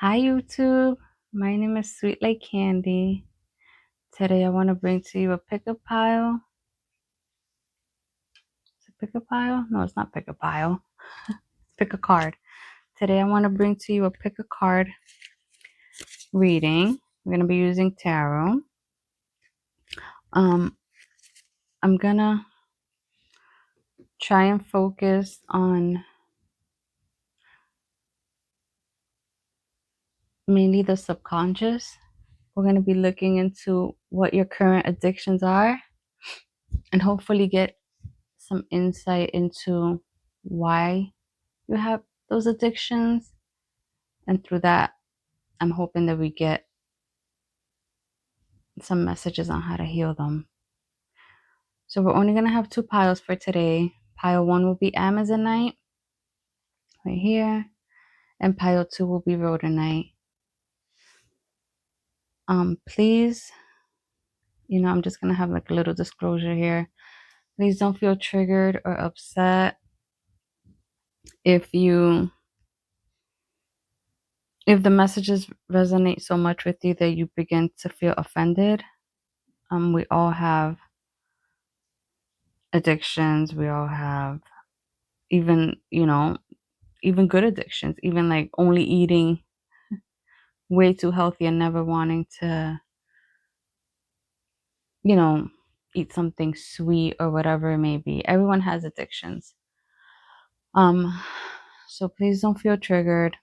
Hi YouTube, my name is Sweet Like Candy. Today I want to bring to you a pick-a pile. Is it pick-a-pile? No, it's not pick-a-pile. Pick a card. Today I want to bring to you a pick-a-card reading. We're going to be using tarot. I'm gonna try and focus on mainly the subconscious. We're going to be looking into what your current addictions are and hopefully get some insight into why you have those addictions. And through that, I'm hoping that we get some messages on how to heal them. So we're only going to have two piles for today. Pile 1 will be Amazonite right here. And pile 2 will be Rhodonite. Please, I'm just going to have like a little disclosure here. Please don't feel triggered or upset if the messages resonate so much with you that you begin to feel offended. We all have addictions. We all have even good addictions, even like only eating way too healthy and never wanting to, eat something sweet or whatever it may be. Everyone has addictions. So please don't feel triggered.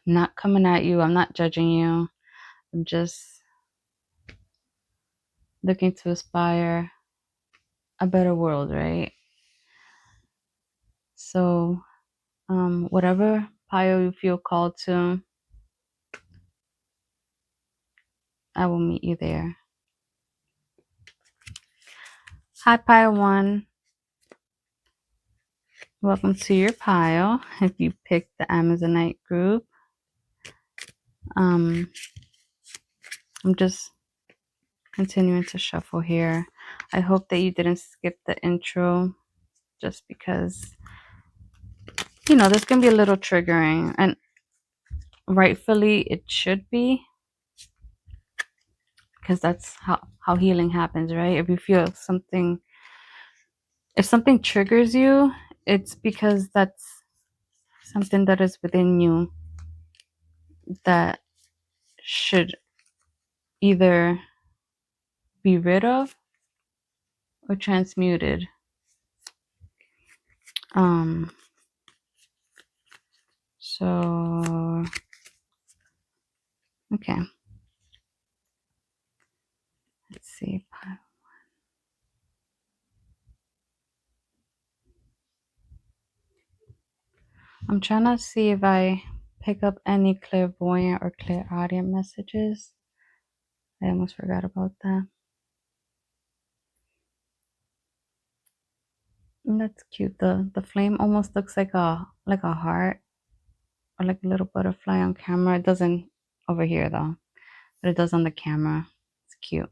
I'm not coming at you. I'm not judging you. I'm just looking to aspire a better world, right? So, whatever pile you feel called to, I will meet you there. Hi, pile 1. Welcome to your pile. If you picked the Amazonite group, I'm just continuing to shuffle here. I hope that you didn't skip the intro just because, this can be a little triggering, and rightfully it should be, because that's how healing happens, right? If something triggers you, it's because that's something that is within you that should either be rid of or transmuted. So okay, let's see. I'm trying to see if I pick up any clairvoyant or clairaudient messages. I almost forgot about that. And that's cute. The flame almost looks like a heart or like a little butterfly on camera. It doesn't over here though, but it does on the camera. It's cute.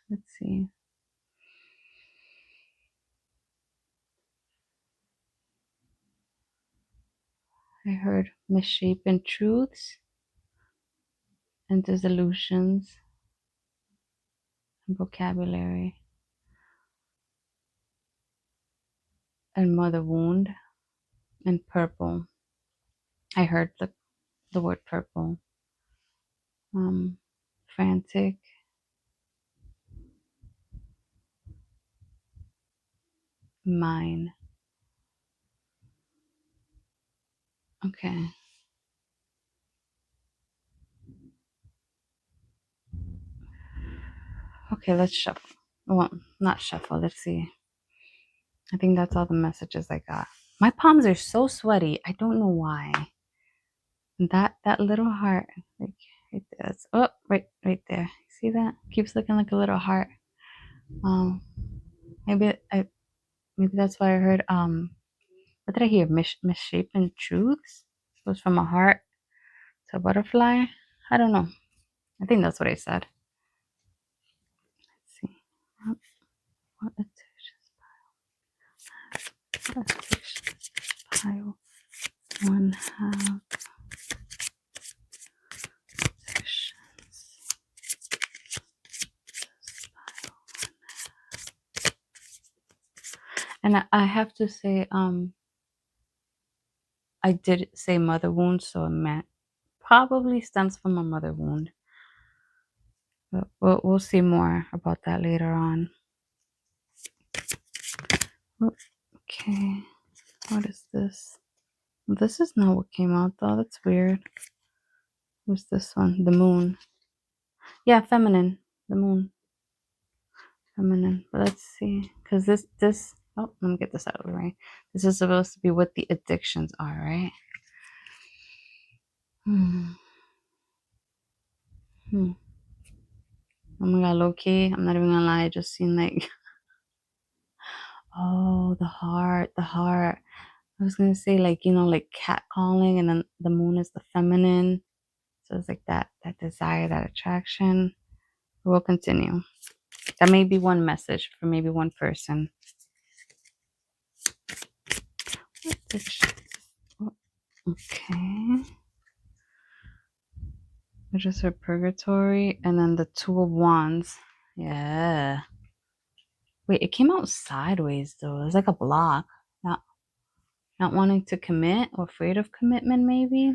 Let's see. I heard misshapen truths and disillusions and vocabulary and mother wound and purple. I heard the word purple. Frantic, mine. Okay. Okay, let's shuffle. Well, not shuffle. Let's see. I think that's all the messages I got. My palms are so sweaty. I don't know why. That little heart, like right there. Right there. See that? Keeps looking like a little heart. Maybe that's why I heard. What did I hear? Misshapen truths. It was from a heart to a butterfly. I don't know. I think that's what I said. Let's see. What addictions pile? What addictions pile one half sections. And I have to say, I did say mother wound, so it meant probably stems from a mother wound. But we'll see more about that later on. Oh, okay, what is this? This is not what came out though. That's weird. What's this one? The moon. Yeah, feminine. The moon. Feminine. But let's see. Because this. Oh, let me get this out of the way. This is supposed to be what the addictions are, right? Hmm. Hmm. Oh my god, low key. I'm not even gonna lie. I just seen like, oh, the heart. The heart. I was gonna say like, like cat calling, and then the moon is the feminine. So it's like that desire, that attraction. We'll continue. That may be one message for maybe one person. Okay. I just heard purgatory, and then the Two of Wands. Yeah. Wait, it came out sideways though. It's like a block. Not wanting to commit or afraid of commitment, maybe.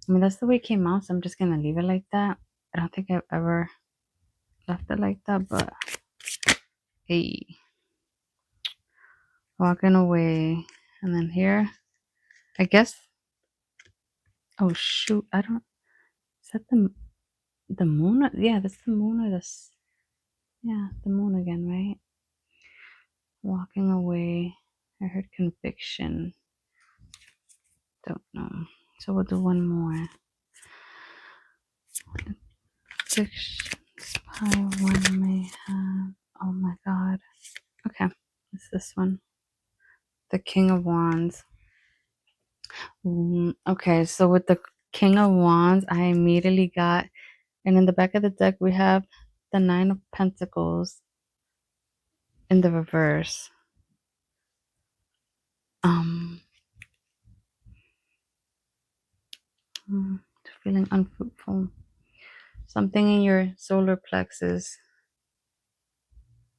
I mean, that's the way it came out, so I'm just gonna leave it like that. I don't think I've ever left it like that, but hey, walking away. And then here, I guess. Oh shoot, I don't. Is that the moon? Yeah, that's the moon or this. Yeah, the moon again, right? Walking away. I heard conviction. Don't know. So we'll do one more. Addictions pile one may have. Oh my god. Okay, it's this one. The King of Wands. Okay, so with the King of Wands, I immediately got, and in the back of the deck, we have the Nine of Pentacles in the reverse. Feeling unfruitful. Something in your solar plexus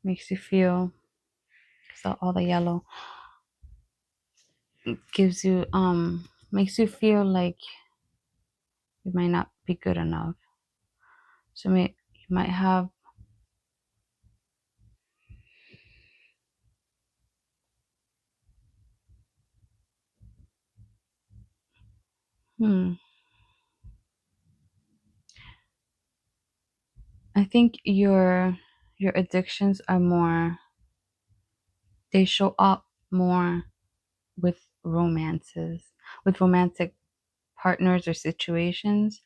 makes you feel, so all the yellow gives you, makes you feel like you might not be good enough. So you might have, I think your addictions are more, they show up more with romances, with romantic partners or situations.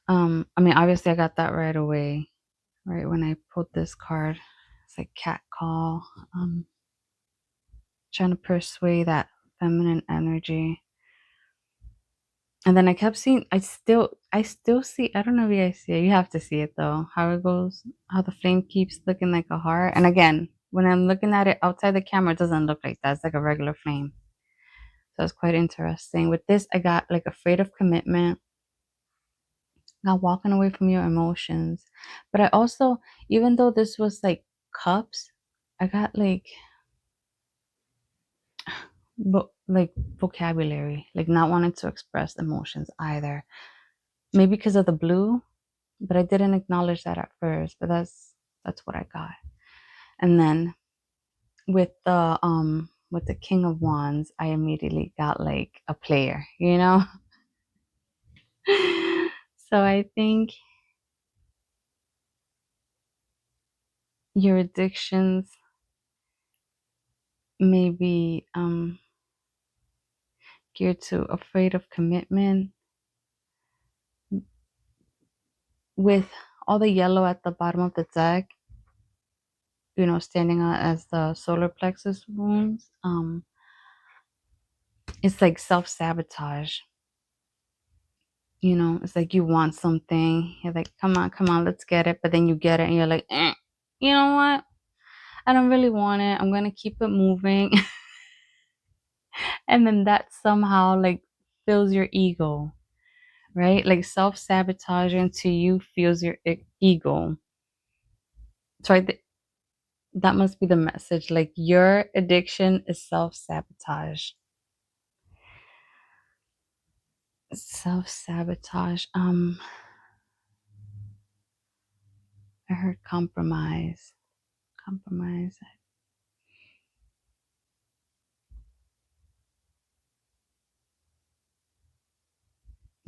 I mean, obviously I got that right away, right when I pulled this card. It's like cat call, trying to persuade that feminine energy. And then I kept seeing, I still see, I don't know if you guys see it, you have to see it though, how it goes, how the flame keeps looking like a heart. And again, when I'm looking at it outside the camera, it doesn't look like that. It's like a regular flame. So it's quite interesting. With this, I got like afraid of commitment, got walking away from your emotions. But I also, even though this was like cups, I got like, like vocabulary, like not wanting to express emotions either. Maybe because of the blue, but I didn't acknowledge that at first. But that's what I got. And then with the King of Wands, I immediately got like a player, you know. So I think your addictions may be geared to afraid of commitment, with all the yellow at the bottom of the deck, standing out as the solar plexus wounds. It's like self-sabotage. It's like you want something, you're like, come on, let's get it, but then you get it and you're like, you know what, I don't really want it, I'm gonna keep it moving. And then that somehow like fills your ego, right? Like self-sabotaging to you fuels your ego. So that must be the message. Like your addiction is self-sabotage. Self-sabotage. I heard compromise. Compromise.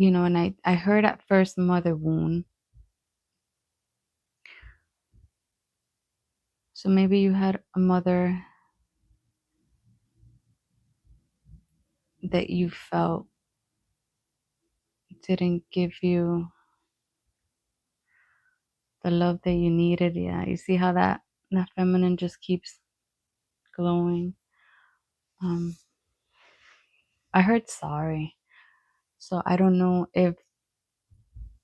And I heard at first mother wound. So maybe you had a mother that you felt didn't give you the love that you needed. Yeah, you see how that feminine just keeps glowing. Um, I heard sorry. So I don't know if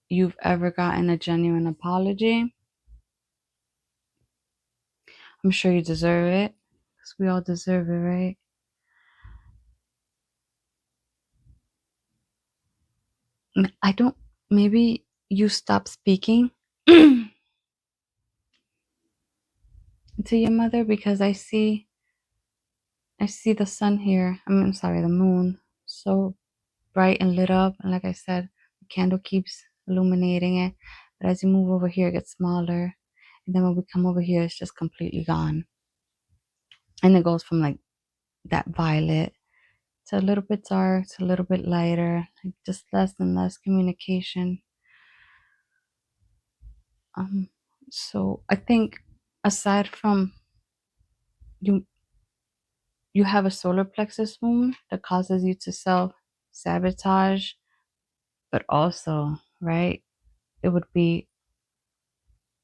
you've ever gotten a genuine apology. I'm sure you deserve it because we all deserve it, right? I don't, maybe you stop speaking to your mother because I see the sun here. I'm sorry, the moon. So bright and lit up. And like I said, the candle keeps illuminating it. But as you move over here, it gets smaller. And then when we come over here, it's just completely gone. And it goes from like that violet to a little bit dark to a little bit lighter, like just less and less communication. So I think aside from you you have a solar plexus wound that causes you to self sabotage, but also, right, it would be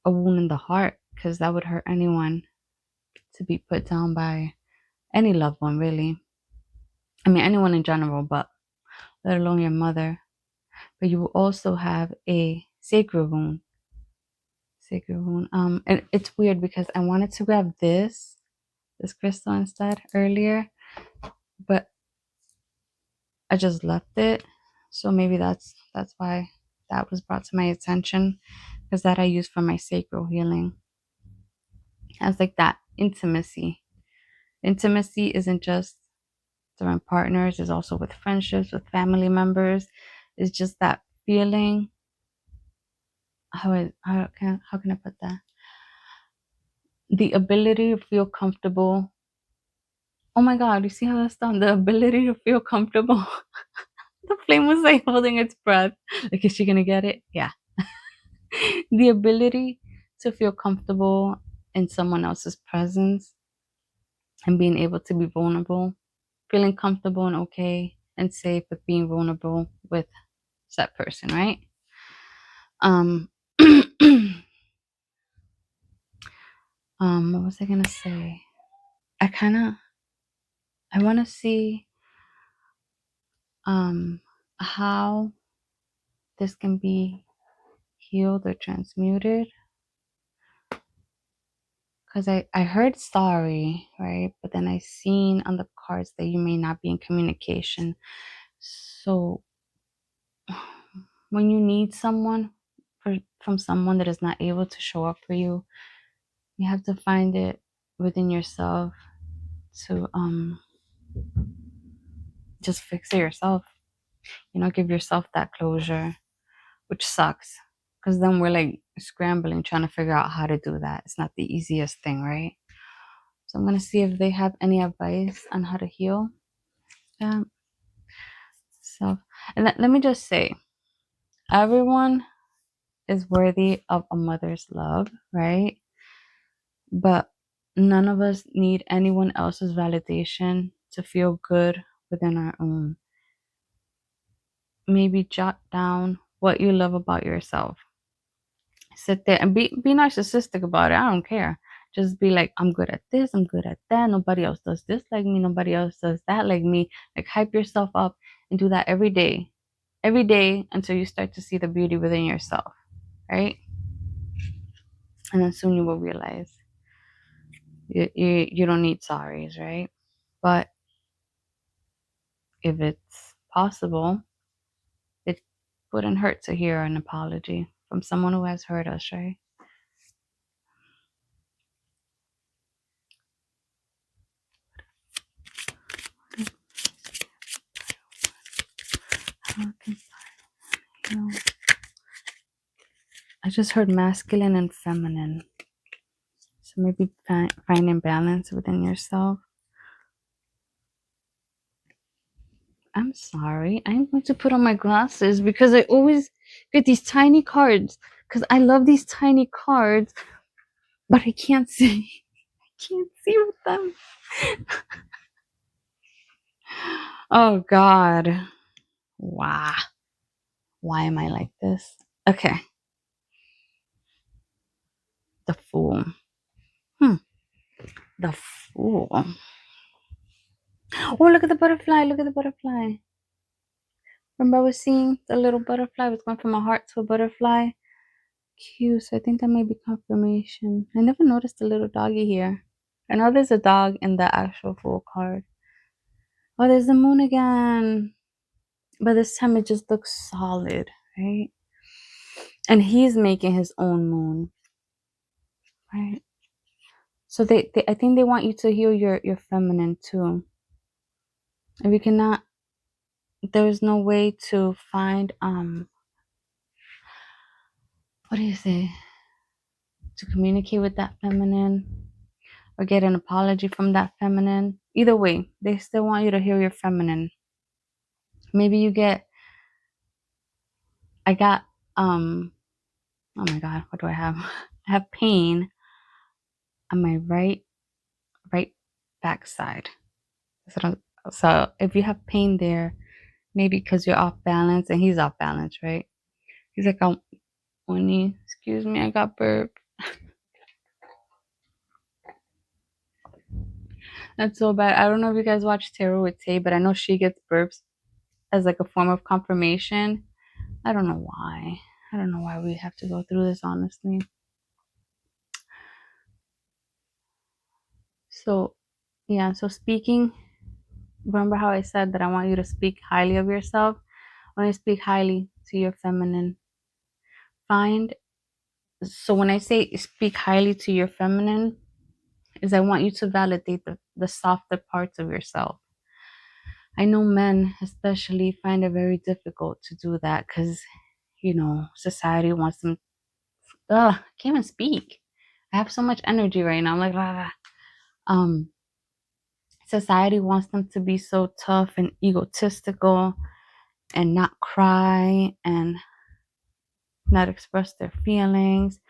a wound in the heart because that would hurt anyone to be put down by any loved one, really. I mean, anyone in general, but let alone your mother. But you will also have a sacral wound. Sacral wound. And it's weird because I wanted to grab this crystal instead earlier, but I just left it. So maybe that's why that was brought to my attention, because that I use for my sacral healing. It's like that intimacy. Intimacy isn't just during partners, it's also with friendships, with family members. It's just that feeling. How can I put that? The ability to feel comfortable. Oh my God, you see how that's done? The ability to feel comfortable. The flame was like holding its breath. Like, is she gonna get it? Yeah. The ability to feel comfortable in someone else's presence and being able to be vulnerable, feeling comfortable and okay and safe with being vulnerable with that person, right? Um, what was I gonna say? I want to see how this can be healed or transmuted, because I heard sorry, right? But then I seen on the cards that you may not be in communication. So when you need someone from someone that is not able to show up for you, you have to find it within yourself to just fix it yourself. Give yourself that closure, which sucks because then we're like scrambling trying to figure out how to do that. It's not the easiest thing, right? So I'm gonna see if they have any advice on how to heal. Yeah. So, and let me just say, everyone is worthy of a mother's love, right? But none of us need anyone else's validation to feel good within our own. Maybe jot down what you love about yourself. Sit there and be narcissistic about it. I don't care. Just be like, I'm good at this, I'm good at that. Nobody else does this like me, nobody else does that like me. Like, hype yourself up and do that every day. Every day until you start to see the beauty within yourself, right? And then soon you will realize you don't need sorries, right? But if it's possible, it wouldn't hurt to hear an apology from someone who has hurt us, right? I just heard masculine and feminine. So maybe finding balance within yourself. I'm sorry. I'm going to put on my glasses because I always get these tiny cards because I love these tiny cards, but I can't see. I can't see with them. Oh, God. Wow. Why am I like this? Okay. The Fool. The Fool. Oh, look at the butterfly. Look at the butterfly. Remember I was seeing the little butterfly was going from a heart to a butterfly? Cute. So I think that may be confirmation. I never noticed the little doggy here. I know there's a dog in the actual Fool card. Oh, there's the moon again. But this time it just looks solid, right? And he's making his own moon, right? So I think they want you to heal your feminine too. If you cannot, there's no way to find what do you say? To communicate with that feminine or get an apology from that feminine. Either way, they still want you to heal your feminine. Maybe you get I got oh my god, what do I have? I have pain on my right backside. So if you have pain there, maybe because you're off balance and he's off balance, right? He's like, Winnie, excuse me, I got burp. That's so bad. I don't know if you guys watch Tarot with Tay, but I know she gets burps as like a form of confirmation. I don't know why. I don't know why we have to go through this, honestly. So, yeah, so speaking, remember how I said that I want you to speak highly of yourself? When I speak highly to your feminine, so when I say speak highly to your feminine, is I want you to validate the softer parts of yourself. I know men especially find it very difficult to do that because, society wants them. I can't even speak. I have so much energy right now. I'm like, blah, blah. Society wants them to be so tough and egotistical and not cry and not express their feelings.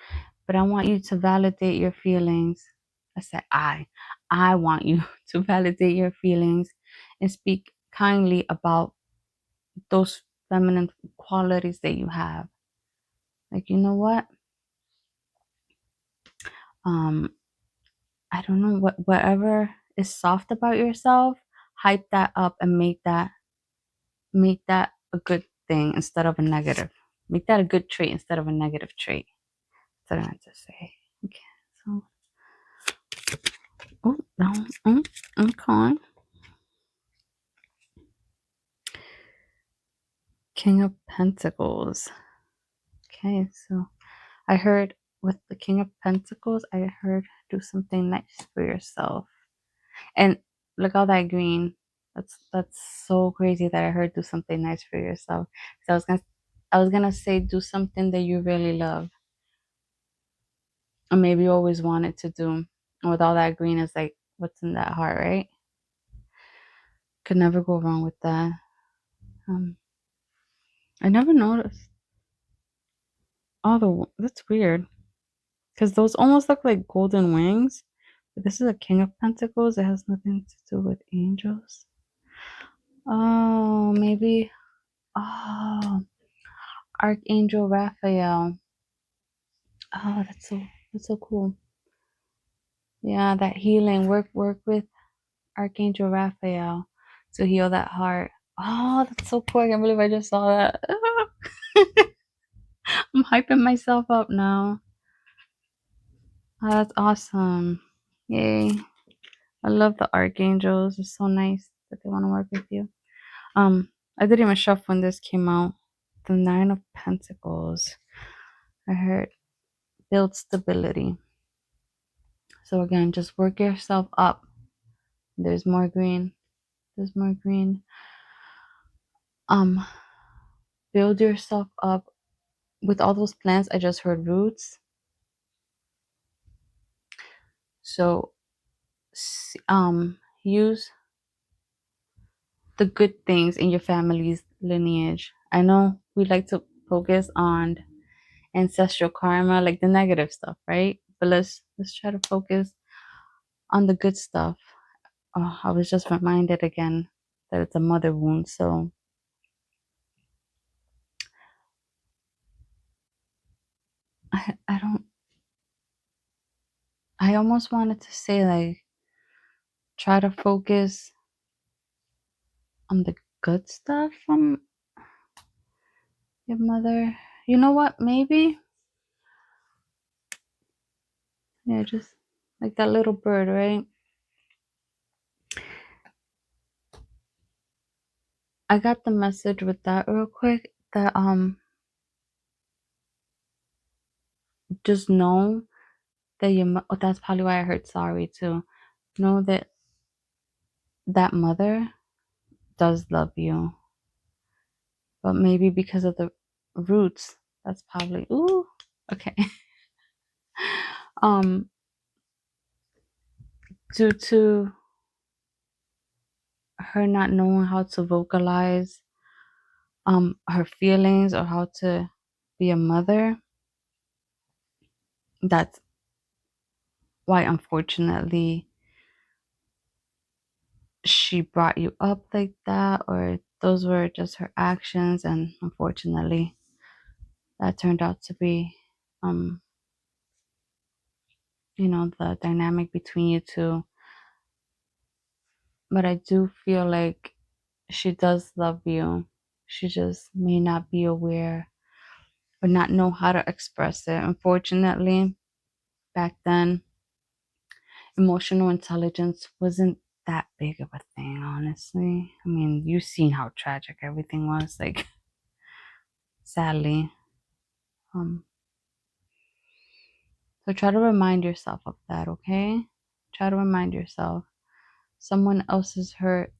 But I want you to validate your feelings. I said, I want you to validate your feelings and speak kindly about those feminine qualities that you have. Like, you know what? I don't know, whatever is soft about yourself, hype that up and make that a good thing instead of a negative. Make that a good trait instead of a negative trait. That's what I meant to say. Okay, so okay. King of Pentacles. Okay, so I heard with the King of Pentacles, I heard do something nice for yourself. And look all that green. That's so crazy that I heard do something nice for yourself. So I was gonna say do something that you really love. Or maybe you always wanted to do. And with all that green, it's like what's in that heart, right? Could never go wrong with that. I never noticed. That's weird. Because those almost look like golden wings. But this is a King of Pentacles. It has nothing to do with angels. Oh, maybe. Oh, Archangel Raphael. Oh, that's so cool. Yeah, that healing. Work with Archangel Raphael to heal that heart. Oh, that's so cool. I can't believe I just saw that. I'm hyping myself up now. Oh, that's awesome. Yay. I love the archangels. It's so nice that they want to work with you. I didn't even shuffle when this came out. The Nine of Pentacles. I heard build stability. So again, just work yourself up. There's more green. There's more green. Build yourself up. With all those plants, I just heard roots. So use the good things in your family's lineage. I know we like to focus on ancestral karma, like the negative stuff, right? But let's try to focus on the good stuff. Oh, I was just reminded again that it's a mother wound. So I don't. I almost wanted to say like try to focus on the good stuff from your mother. You know what? Maybe yeah, just like that little bird, right? I got the message with that real quick that just know that oh, that's probably why I heard sorry too. Know that that mother does love you, but maybe because of the roots, that's probably ooh okay. um, due to her not knowing how to vocalize her feelings or how to be a mother, that's why unfortunately she brought you up like that, or those were just her actions, and unfortunately that turned out to be the dynamic between you two. But I do feel like she does love you. She just may not be aware or not know how to express it. Unfortunately, back then, emotional intelligence wasn't that big of a thing, honestly. I mean, you've seen how tragic everything was, like, sadly. Um, so try to remind yourself of that, okay? Try to remind yourself. Someone else's hurt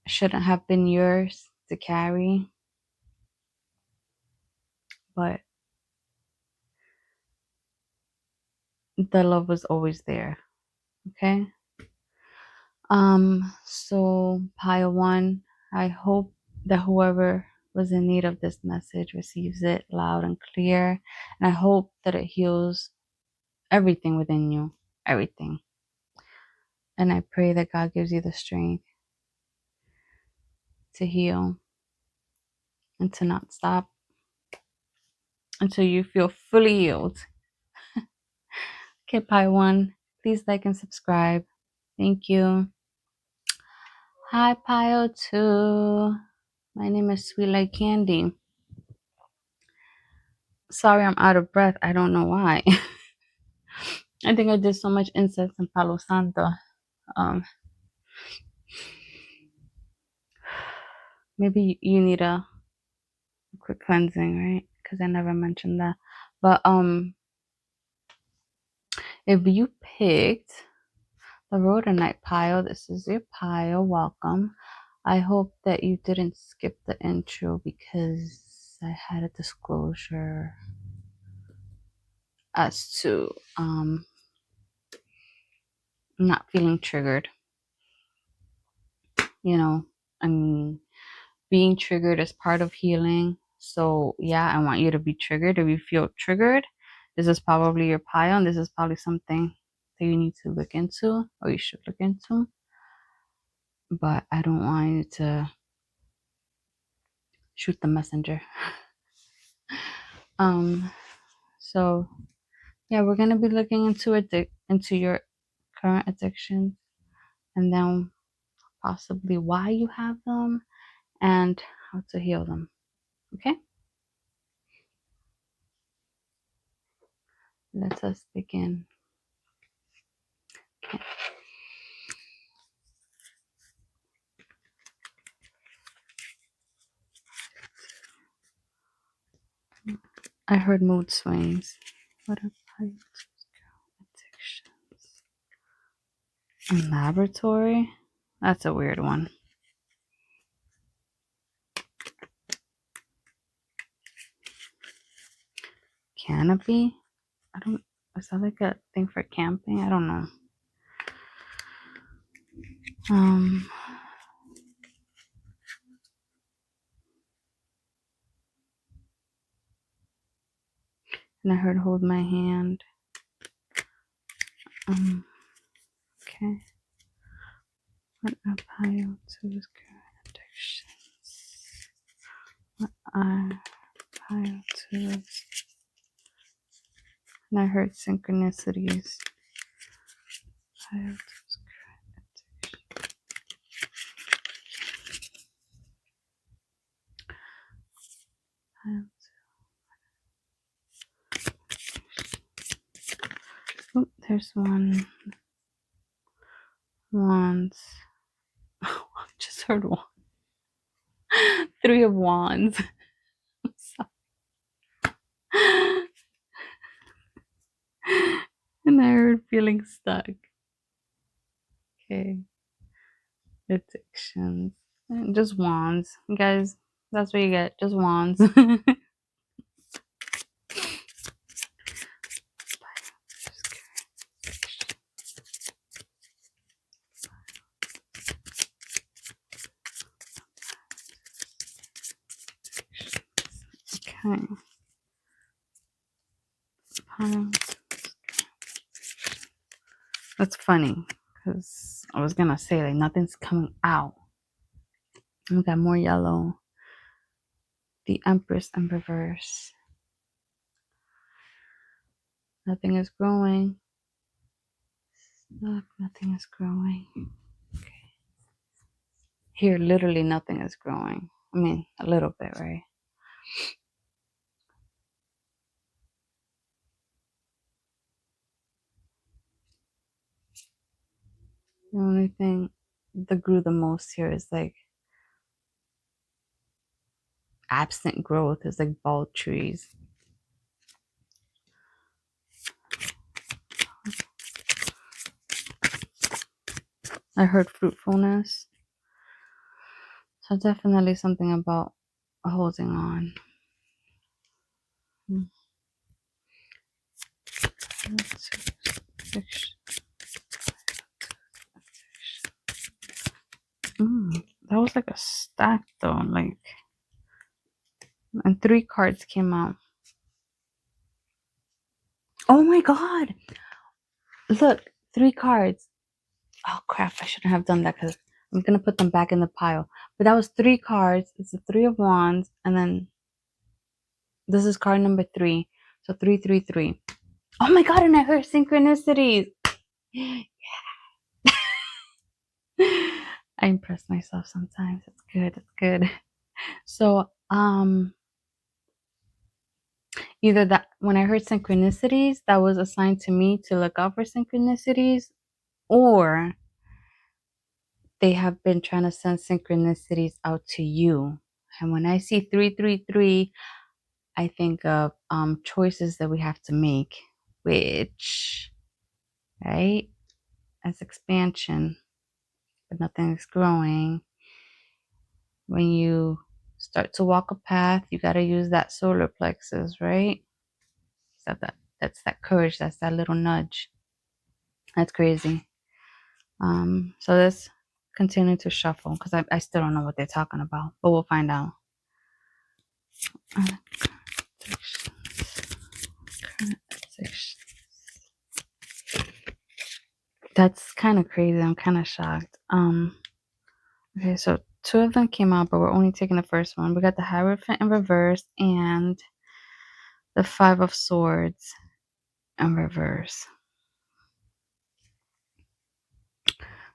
shouldn't have been yours to carry, but the love was always there, okay? So pile one, I hope that whoever was in need of this message receives it loud and clear. And I hope that it heals everything within you, everything. And I pray that God gives you the strength to heal and to not stop until you feel fully healed. Okay, pile one, please like and subscribe. Thank you. Hi, pile two. My name is Sweet Like Candy. Sorry, I'm out of breath. I don't know why. I think I did so much incense and Palo Santo. Um, maybe you need a quick cleansing, right? Because I never mentioned that. But if you picked the rhodonite pile, this is your pile. Welcome. I hope that you didn't skip the intro because I had a disclosure as to not feeling triggered. I mean, being triggered is part of healing. So yeah, I want you to be triggered. If you feel triggered, this is probably your pile, and this is probably something that you need to look into, or you should look into. But I don't want you to shoot the messenger. So yeah, we're gonna be looking into your current addictions, and then possibly why you have them and how to heal them. Okay, let us begin. Okay. I heard mood swings. What are addictions? A laboratory? That's a weird one. Canopy? I don't. Is that like a thing for camping? I don't know. And I heard hold my hand. Okay. What are pile to addictions? What are pile to? And I heard synchronicities. Pile to. Oh, there's one. Wands. Oh, I just heard one. 3 of wands. I'm sorry. And I heard feeling stuck. Okay. Addictions. Just wands. Guys, that's what you get. Just wands. Okay. That's funny because I was gonna say like nothing's coming out. We got more yellow. The Empress in reverse. Nothing is growing. Look, nothing is growing. Okay. Here, literally nothing is growing. I mean, a little bit, right? The only thing that grew the most here is like absent growth, is like bald trees. I heard fruitfulness. So definitely something about holding on. That was like a stack though, like, and 3 cards came out. Oh my god! Look, 3 cards. Oh crap! I shouldn't have done that because I'm gonna put them back in the pile. But that was 3 cards. It's the 3 of wands, and then this is card number 3. So 333. Oh my god! And I heard synchronicities. Yeah. I impress myself sometimes. It's good. It's good. So either that when I heard synchronicities, that was assigned to me to look out for synchronicities, or they have been trying to send synchronicities out to you. And when I see 333, I think of choices that we have to make, which, right, as expansion, but nothing is growing. When you start to walk a path, you got to use that solar plexus, right? So that's that courage, that's that little nudge. That's crazy. So let's continue to shuffle because I still don't know what they're talking about, but we'll find out. That's kind of crazy. I'm kind of shocked. Okay, so 2 of them came out, but we're only taking the first one. We got the Hierophant in reverse and the 5 of Swords in reverse.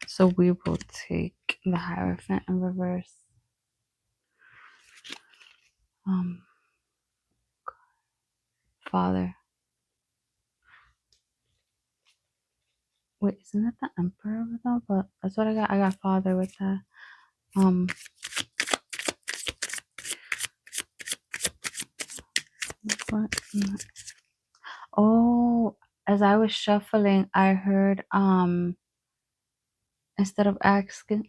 So we will take the Hierophant in reverse. Father. Wait, isn't that the Emperor though? But that's what I got. I got Father with that. What? Oh, as I was shuffling, I heard instead of asking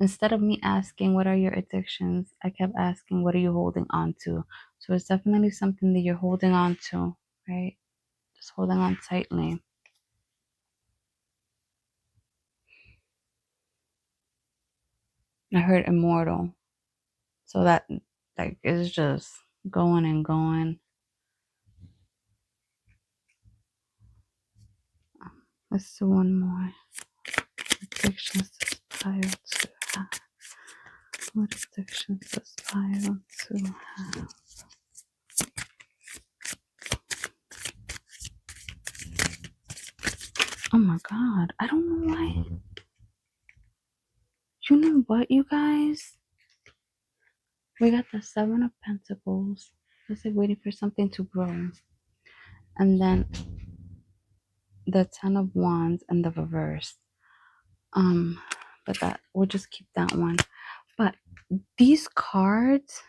instead of me asking what are your addictions, I kept asking what are you holding on to. So it's definitely something that you're holding on to, right? Just holding on tightly. I heard immortal. So that like is just going and going. Let's do one more. Addictions aspire to have. What addictions aspire to have? Oh my god, I don't know why. You know what, you guys? We got the Seven of Pentacles. It's like waiting for something to grow. And then the Ten of Wands and the reverse. But that we'll just keep that one. But these cards,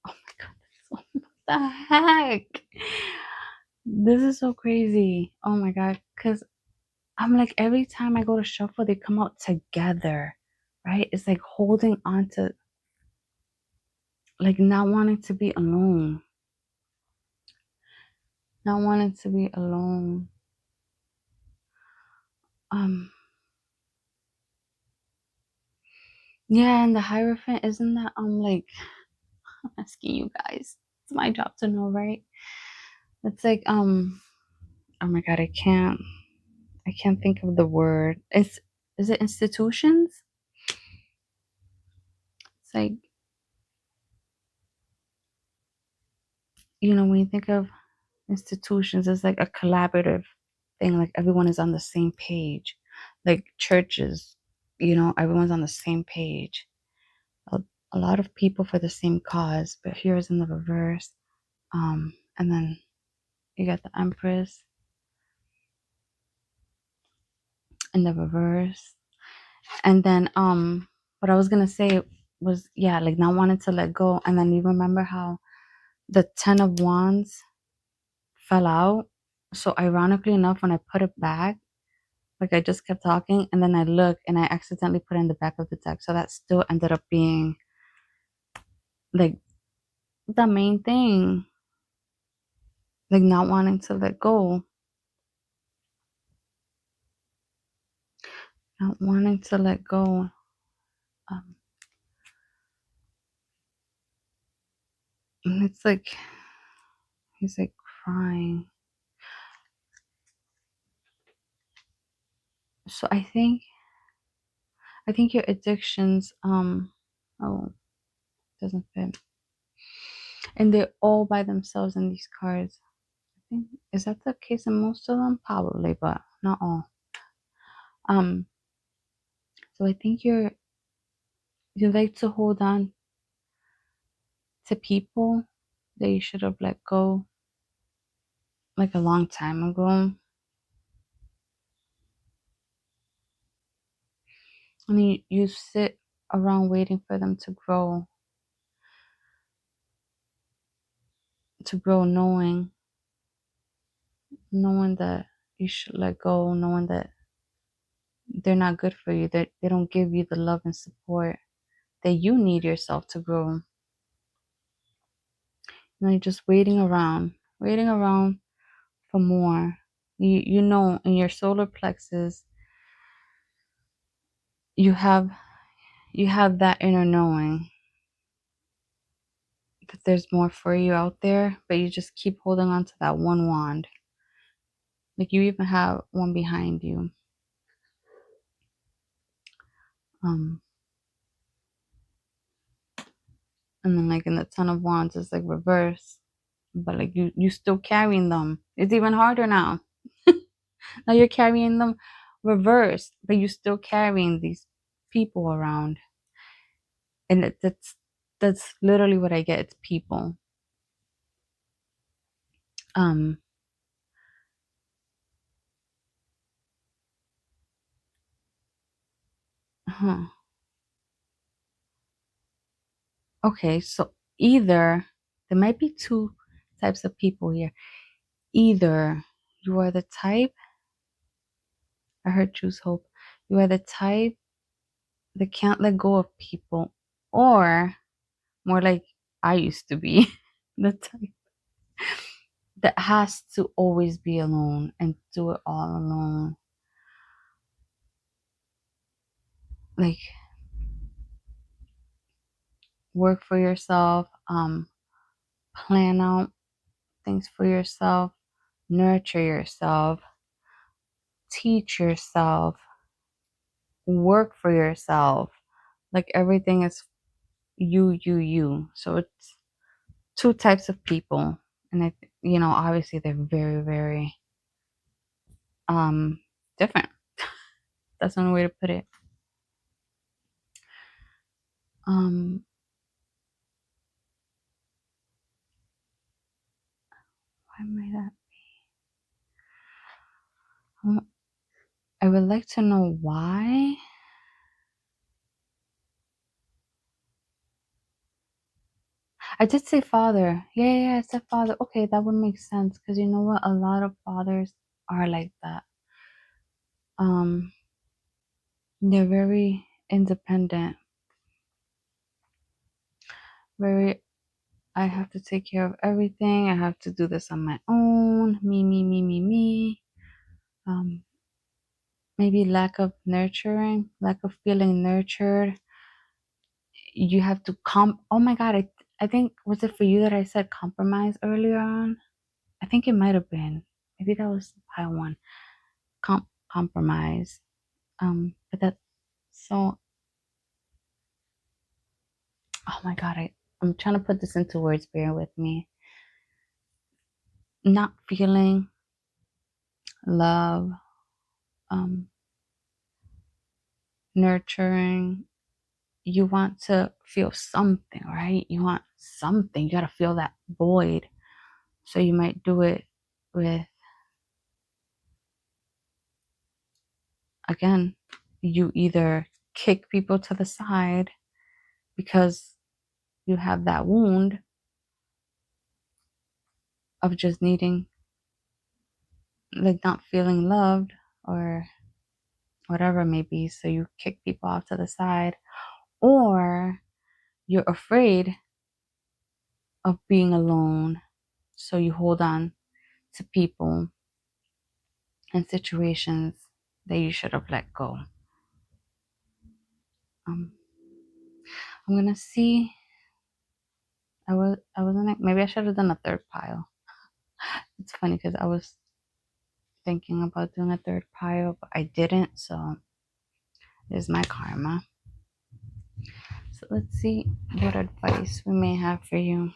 oh my god, what the heck? This is so crazy. Oh my god, because I'm like every time I go to shuffle, they come out together, right? It's like holding on to, like not wanting to be alone. Not wanting to be alone. Um, yeah, and the Hierophant, isn't that like I'm asking you guys. It's my job to know, right? It's like oh my god, I can't think of the word. Is it institutions? It's like, when you think of institutions, it's like a collaborative thing, like everyone is on the same page. Like churches, everyone's on the same page. A, a lot of people for the same cause, but here's in the reverse. And then you got the Empress in the reverse. And then what I was gonna say was, yeah, like not wanting to let go. And then you remember how the Ten of Wands fell out. So ironically enough, when I put it back, like I just kept talking and then I looked and I accidentally put it in the back of the deck. So that still ended up being like the main thing. Like not wanting to let go. Not wanting to let go. Um, and it's like he's like crying. So I think your addictions, oh, doesn't fit. And they're all by themselves in these cards. I think, is that the case in most of them? Probably, but not all. Um, so I think you like to hold on to people that you should have let go like a long time ago. And you sit around waiting for them to grow, knowing that you should let go, knowing that they're not good for you, that they don't give you the love and support that you need yourself to grow. You're just waiting around for more. You know, in your solar plexus, you have that inner knowing that there's more for you out there, but you just keep holding on to that one wand. Like you even have one behind you. Um, and then like in the Ten of Wands, it's like reverse, but like you still carrying them. It's even harder now. Now you're carrying them reversed, but you're still carrying these people around, and that's literally what I get. It's people. Um. Huh. Okay, so either there might be two types of people here. Either you are the type, I heard choose hope. You are the type that can't let go of people, or more like I used to be, the type that has to always be alone and do it all alone. Like, work for yourself, plan out things for yourself, nurture yourself, teach yourself, work for yourself. Like, everything is you. So it's two types of people. And obviously they're very, very different. That's one way to put it. Why am I that? I would like to know why. I did say father. Yeah, I said father. Okay, that would make sense, because you know what? A lot of fathers are like that. They're very independent. Very, I have to take care of everything. I have to do this on my own. Me. Maybe lack of nurturing, lack of feeling nurtured. You have to oh my God, I think, was it for you that I said compromise earlier on? I think it might have been. Maybe that was pile one. Compromise. But that, so, oh my God, I'm trying to put this into words, bear with me. Not feeling love, nurturing. You want to feel something, right? You want something. You got to feel that void. So you might do it with, again, you either kick people to the side because you have that wound of just needing, like, not feeling loved or whatever it may be. So you kick people off to the side, or you're afraid of being alone. So you hold on to people and situations that you should have let go. I'm gonna see. Maybe I should have done a third pile. It's funny because I was thinking about doing a third pile, but I didn't. So there's my karma. So let's see what advice we may have for you.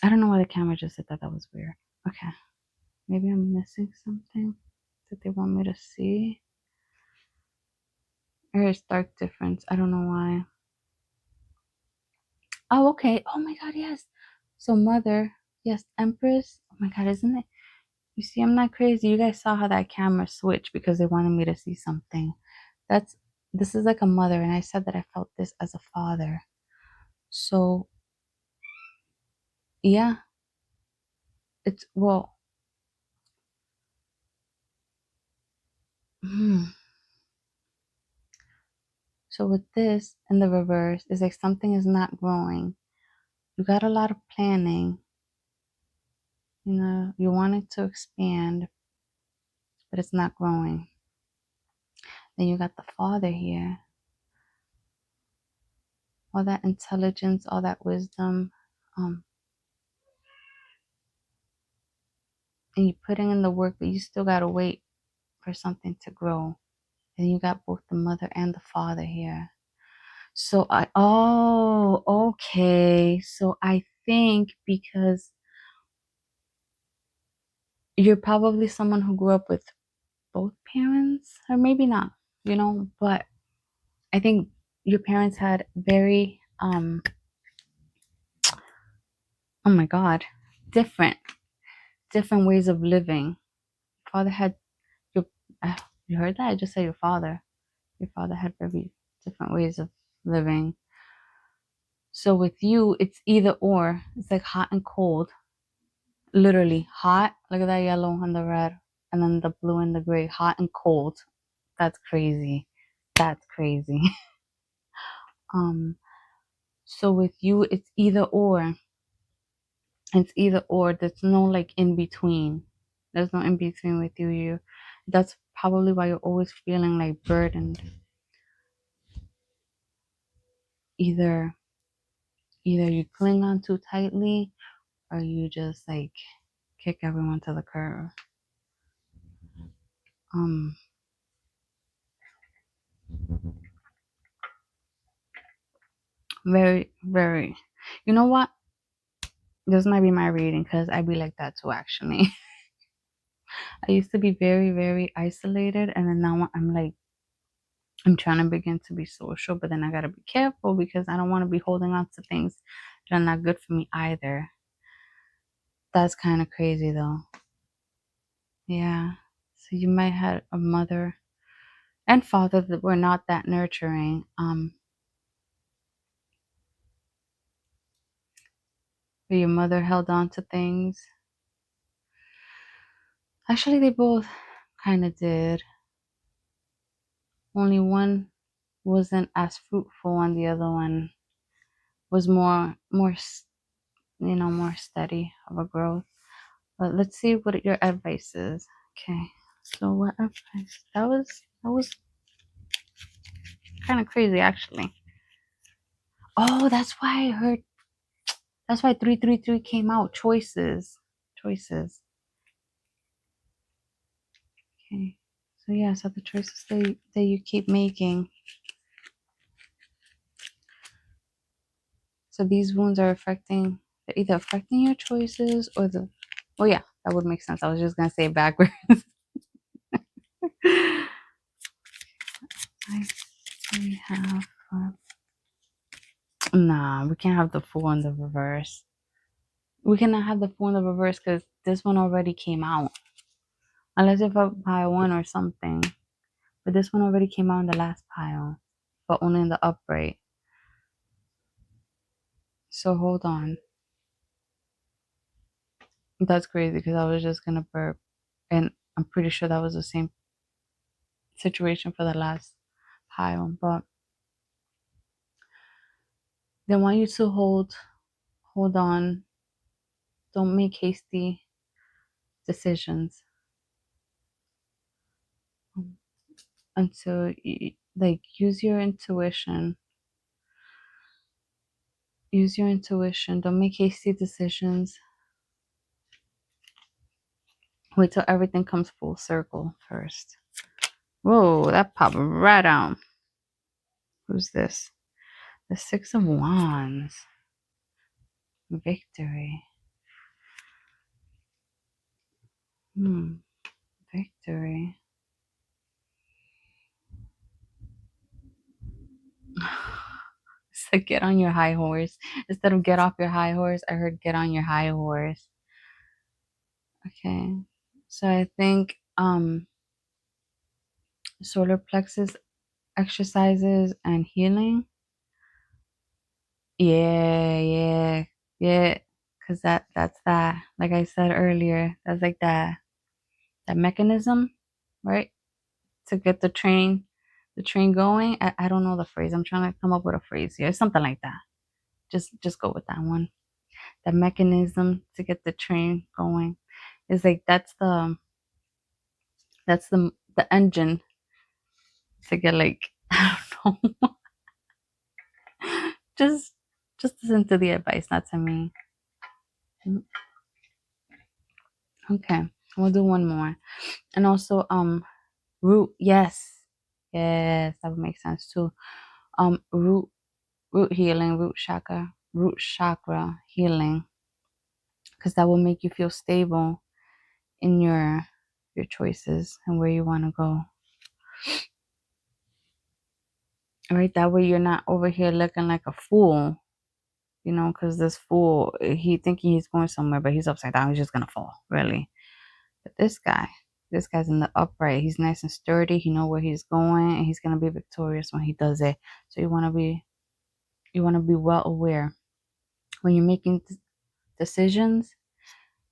I don't know why the camera just said that. That was weird. Okay. Maybe I'm missing something that they want me to see. Or it's dark difference. I don't know why. Oh, okay. Oh my God, yes. So mother, yes, Empress. Oh my God, isn't it? You see, I'm not crazy. You guys saw how that camera switched because they wanted me to see something. This is like a mother, and I said that I felt this as a father. So yeah, it's, well, so with this in the reverse, it's like something is not growing. You got a lot of planning. You want it to expand, but it's not growing. Then you got the father here. All that intelligence, all that wisdom, and you're putting in the work, but you still gotta wait for something to grow. And you got both the mother and the father here. So okay. So I think because you're probably someone who grew up with both parents, or maybe not, but I think your parents had very, oh my God, different ways of living. Father had your, you heard that? I just said your father. Your father had very different ways of living. So with you, it's either or. It's like hot and cold. Literally hot. Look at that yellow and the red. And then the blue and the gray. Hot and cold. That's crazy. That's crazy. um, so with you, it's either or. It's either or. There's no like in between. There's no in between with you. That's probably why you're always feeling like burdened. Either you cling on too tightly or you just like kick everyone to the curb. Um very, very, you know what? This might be my reading because I be like that too actually. I used to be very, very isolated, and then now I'm like, I'm trying to begin to be social, but then I gotta be careful because I don't want to be holding on to things that are not good for me either. That's kind of crazy though. Yeah. So you might have a mother and father that were not that nurturing. But your mother held on to things. Actually, they both kind of did. Only one wasn't as fruitful, and the other one was more steady of a growth. But let's see what your advice is. Okay. So what advice? That was kind of crazy actually. Oh, that's why I heard. That's why 333 came out. Choices. Choices. Okay. So yeah, so the choices that you keep making. So these wounds are they're either affecting your choices or oh yeah, that would make sense. I was just gonna say it backwards. We have, nah, we can't have the fool in the reverse. We cannot have the fool in the reverse because this one already came out. Unless if I pile one or something. But this one already came out in the last pile. But only in the upright. So hold on. That's crazy because I was just gonna burp. And I'm pretty sure that was the same situation for the last pile. But they want you to hold on. Don't make hasty decisions until like use your intuition. Use your intuition. Don't make hasty decisions. Wait till everything comes full circle first. Whoa, that popped right out. Who's this? The Six of Wands. Victory. Victory. So get on your high horse. Instead of get off your high horse, I heard get on your high horse. Okay. So I think solar plexus exercises and healing. Yeah, yeah, yeah. Cause that's that. Like I said earlier, that's like that mechanism, right? To get the train going. I don't know the phrase. I'm trying to come up with a phrase here. Something like that. Just go with that one. The mechanism to get the train going is like that's the engine to get like I don't know. just just listen to the advice, not to me. Okay, we'll do one more. And also root, yes. Yes, that would make sense too. Root healing, root chakra healing, because that will make you feel stable in your choices and where you want to go. All right, that way you're not over here looking like a fool, because this fool, he thinking he's going somewhere, but he's upside down. He's just gonna fall, really. But this guy's in the upright. He's nice and sturdy. He know where he's going, and he's gonna be victorious when he does it. So You want to be well aware when you're making decisions.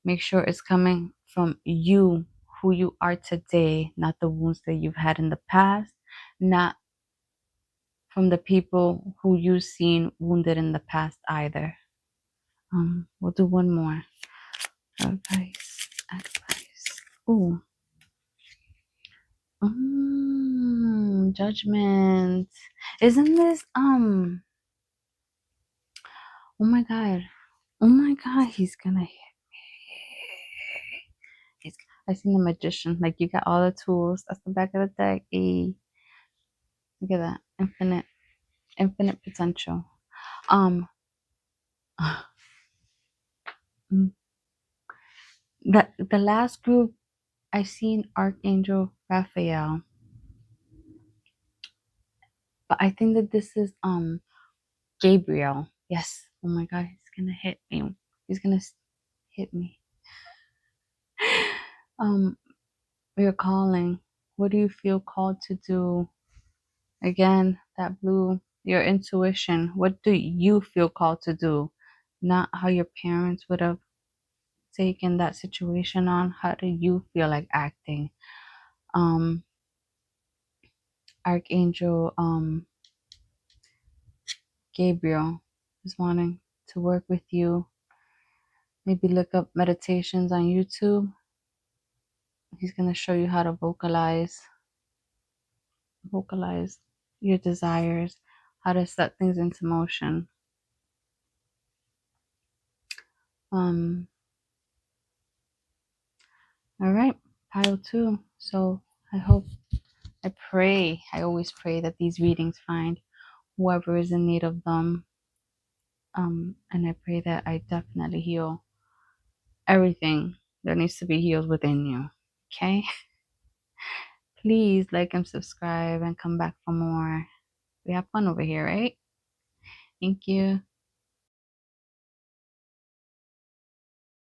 Make sure it's coming from you, who you are today, not the wounds that you've had in the past, not from the people who you've seen wounded in the past either. We'll do one more. Advice. Ooh. Judgment. Isn't this oh my god. Oh my god, he's gonna hit me. I seen the magician. Like, you got all the tools. That's the back of the deck. Look at that. Infinite potential. Um the last group I seen Archangel Raphael. But I think that this is Gabriel. Yes. Oh my god, he's gonna hit me. He's gonna hit me. Your calling. What do you feel called to do? Again, that blue, your intuition. What do you feel called to do? Not how your parents would have taken that situation on. How do you feel like acting? Archangel Gabriel is wanting to work with you. Maybe look up meditations on YouTube. He's going to show you how to vocalize your desires, how to set things into motion. All right, pile 2. So I always pray that these readings find whoever is in need of them. And I pray that I definitely heal everything that needs to be healed within you. Okay? Please like and subscribe and come back for more. We have fun over here, right? Thank you.